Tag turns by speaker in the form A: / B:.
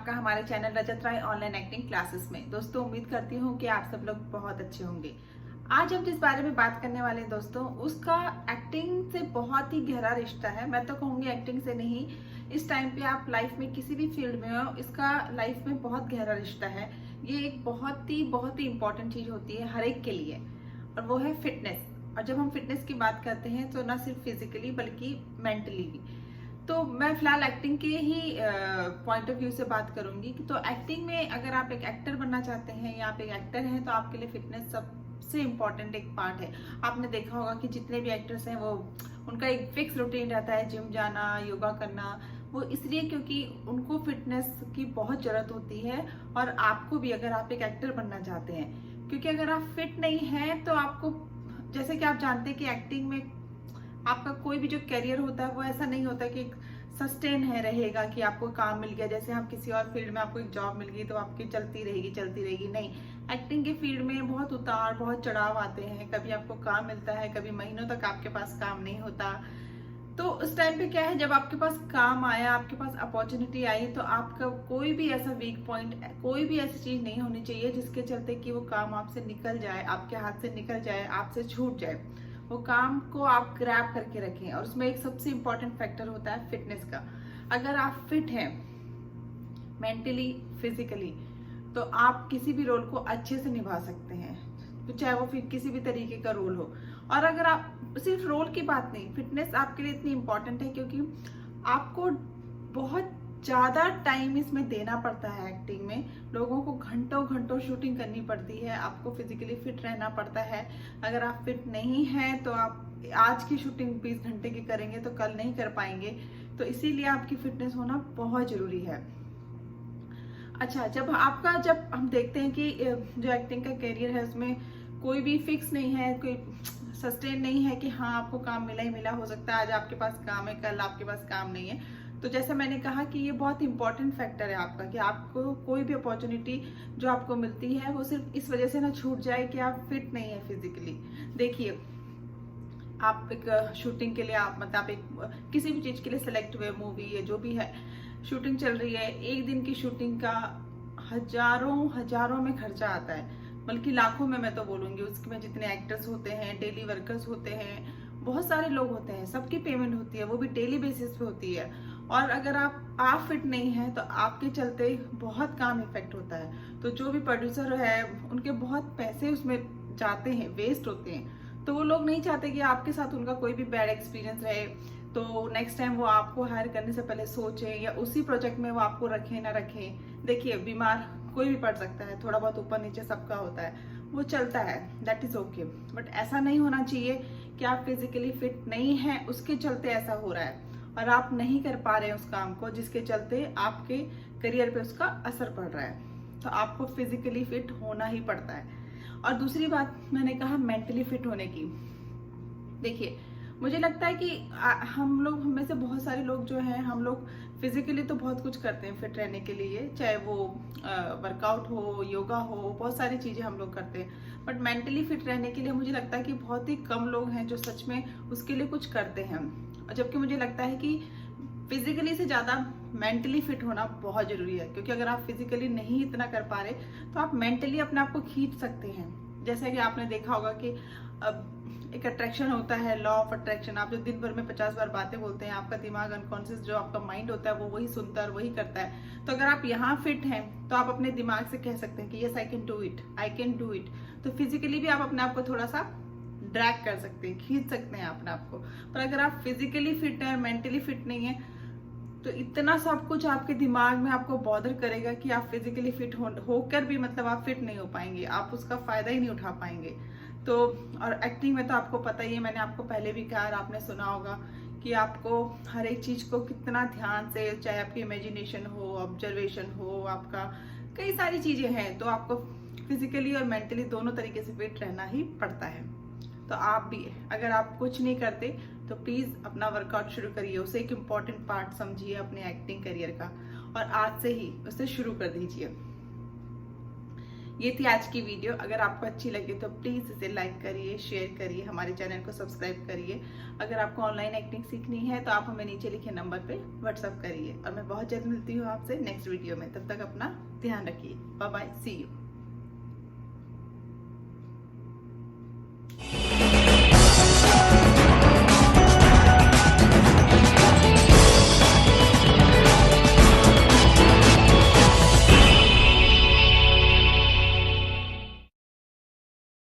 A: आपका हमारे चैनल रजत राय online acting classes में। दोस्तों, उम्मीद करती हूँ कि आप सब लोग बहुत अच्छे होंगे। आज हम जिस बारे में बात करने वाले हैं दोस्तों, उसका एक्टिंग से बहुत ही गहरा रिश्ता है। मैं तो कहूँगी एक्टिंग से नहीं, इस टाइम पे आप लाइफ में किसी भी फील्ड में हो, इसका लाइफ में बहुत गहरा रिश्ता है। ये एक बहुत ही इंपॉर्टेंट चीज होती है हर एक के लिए, और वो है फिटनेस। और जब हम फिटनेस की बात करते हैं तो ना सिर्फ फिजिकली बल्कि मेंटली भी। तो मैं फिलहाल एक्टिंग के ही पॉइंट ऑफ व्यू से बात करूंगी। तो एक्टिंग में अगर आप एक एक्टर बनना चाहते हैं या आप एक एक्टर हैं तो आपके लिए फिटनेस सबसे इम्पोर्टेंट एक पार्ट है। आपने देखा होगा कि जितने भी एक्टर्स हैं वो उनका एक फिक्स रूटीन रहता है, जिम जाना, योगा करना। वो इसलिए क्योंकि उनको फिटनेस की बहुत जरूरत होती है। और आपको भी, अगर आप एक एक्टर बनना चाहते हैं, क्योंकि अगर आप फिट नहीं हैं तो आपको, जैसे कि आप जानते हैं कि एक्टिंग में आपका कोई भी जो करियर होता है वो ऐसा नहीं होता कि सस्टेन है रहेगा कि आपको काम मिल गया, जैसे हम किसी और फील्ड में आपको एक जॉब मिल गई तो आपकी चलती रहेगी। नहीं, एक्टिंग के फील्ड में बहुत उतार बहुत चढ़ाव आते हैं। कभी आपको काम मिलता है, कभी महीनों तक आपके पास काम नहीं होता। तो उस टाइम पे क्या है, जब आपके पास काम आया, आपके पास अपॉर्चुनिटी आई, तो आपका कोई भी ऐसा वीक पॉइंट, कोई भी ऐसी चीज नहीं होनी चाहिए जिसके चलते कि वो काम आपसे निकल जाए, आपके हाथ से निकल जाए, आपसे छूट जाए। वो काम को आप ग्रैब करके रखें। और उसमें एक सबसे इम्पोर्टेंट फैक्टर होता है फिटनेस का। अगर आप फिट हैं मेंटली, फिजिकली, तो आप किसी भी रोल को अच्छे से निभा सकते हैं, तो चाहे वो फिर किसी भी तरीके का रोल हो। और अगर आप सिर्फ रोल की बात नहीं, फिटनेस आपके लिए इतनी इंपॉर्टेंट है क्योंकि आपको बहुत ज्यादा टाइम इसमें देना पड़ता है। एक्टिंग में लोगों को घंटों घंटों शूटिंग करनी पड़ती है, आपको फिजिकली फिट रहना पड़ता है। अगर आप फिट नहीं हैं तो आप आज की शूटिंग 20 घंटे की करेंगे तो कल नहीं कर पाएंगे। तो इसीलिए आपकी फिटनेस होना बहुत जरूरी है। अच्छा, जब हम देखते हैं कि जो एक्टिंग का करियर है उसमें कोई भी फिक्स नहीं है, कोई सस्टेन नहीं है कि हाँ आपको काम मिला ही मिला, हो सकता है आज आपके पास काम है, कल आपके पास काम नहीं है। तो जैसे मैंने कहा कि ये बहुत इंपॉर्टेंट फैक्टर है आपका, कि आपको कोई भी अपॉर्चुनिटी जो आपको मिलती है वो सिर्फ इस वजह से ना छूट जाए कि आप फिट नहीं है फिजिकली। देखिए, आप एक शूटिंग के लिए, आप मतलब एक किसी भी चीज के लिए सेलेक्ट हुए, मूवी या जो भी है, शूटिंग चल रही है, एक दिन की शूटिंग का हजारों में खर्चा आता है, बल्कि लाखों में मैं तो बोलूंगी। उसमें जितने एक्टर्स होते हैं, डेली वर्कर्स होते हैं, बहुत सारे लोग होते हैं, सबकी पेमेंट होती है, वो भी डेली बेसिस पे होती है। और अगर आप फिट नहीं है तो आपके चलते बहुत काम इफेक्ट होता है। तो जो भी प्रोड्यूसर है उनके बहुत पैसे उसमें जाते हैं, वेस्ट होते हैं। तो वो लोग नहीं चाहते कि आपके साथ उनका कोई भी बैड एक्सपीरियंस रहे। तो नेक्स्ट टाइम वो आपको हायर करने से पहले सोचे, या उसी प्रोजेक्ट में वो आपको रखे ना रखे। देखिए, बीमार कोई भी पड़ सकता है, थोड़ा बहुत ऊपर नीचे सबका होता है, वो चलता है, दैट इज ओके। बट ऐसा नहीं होना चाहिए कि आप फिजिकली फिट नहीं हैं, उसके चलते ऐसा हो रहा है और आप नहीं कर पा रहे हैं उस काम को, जिसके चलते आपके करियर पे उसका असर पड़ रहा है। तो आपको फिजिकली फिट होना ही पड़ता है। और दूसरी बात मैंने कहा मेंटली फिट होने की। देखिए, मुझे लगता है कि हम में से बहुत सारे लोग जो हैं, हम लोग फिजिकली तो बहुत कुछ करते हैं फिट रहने के लिए, चाहे वो वर्कआउट हो, योगा हो, बहुत सारी चीजें हम लोग करते हैं। बट मेंटली फिट रहने के लिए मुझे लगता है कि बहुत ही कम लोग हैं जो सच में उसके लिए कुछ करते हैं। जबकि मुझे लगता है कि फिजिकली से ज्यादा मेंटली फिट होना बहुत जरूरी है, क्योंकि अगर आप फिजिकली नहीं इतना कर पा रहे तो आप मेंटली अपने आप को खींच सकते हैं। जैसे कि आपने देखा होगा कि एक अट्रैक्शन होता है, लॉ ऑफ अट्रैक्शन। आप जो दिन भर में 50 बार बातें बोलते हैं, आपका दिमाग अनकॉन्शियस जो आपका माइंड होता है वो वही सुनता है और वही करता है। तो अगर आप यहाँ फिट हैं तो आप अपने दिमाग से कह सकते हैं कि yes I can do it, I can do it. तो फिजिकली भी आप अपने आप को थोड़ा सा ड्रैग कर सकते हैं, खींच सकते हैं अपने आप को। पर अगर आप फिजिकली फिट है, मेंटली फिट नहीं है, तो इतना सब कुछ आपके दिमाग में आपको बॉदर करेगा कि आप फिजिकली फिट होकर भी मतलब आप फिट नहीं हो पाएंगे, आप उसका फायदा ही नहीं उठा पाएंगे। तो और एक्टिंग में तो आपको पता ही है, मैंने आपको पहले भी कहा और आपने सुना होगा कि आपको हर एक चीज को कितना ध्यान से, चाहे आपकी इमेजिनेशन हो, ऑब्जर्वेशन हो, आपका कई सारी चीजें हैं, तो आपको फिजिकली और मेंटली दोनों तरीके से फिट रहना ही पड़ता है। तो आप भी, अगर आप कुछ नहीं करते तो प्लीज अपना वर्कआउट शुरू करिए, उसे एक इम्पॉर्टेंट पार्ट समझिए अपने एक्टिंग करियर का, और आज से ही उसे शुरू कर दीजिए। ये थी आज की वीडियो। अगर आपको अच्छी लगी तो प्लीज़ इसे लाइक करिए, शेयर करिए, हमारे चैनल को सब्सक्राइब करिए। अगर आपको ऑनलाइन एक्टिंग सीखनी है तो आप हमें नीचे लिखे नंबर पे व्हाट्सअप करिए। और मैं बहुत जल्द मिलती हूँ आपसे नेक्स्ट वीडियो में। तब तक अपना ध्यान रखिए। Bye bye, see you.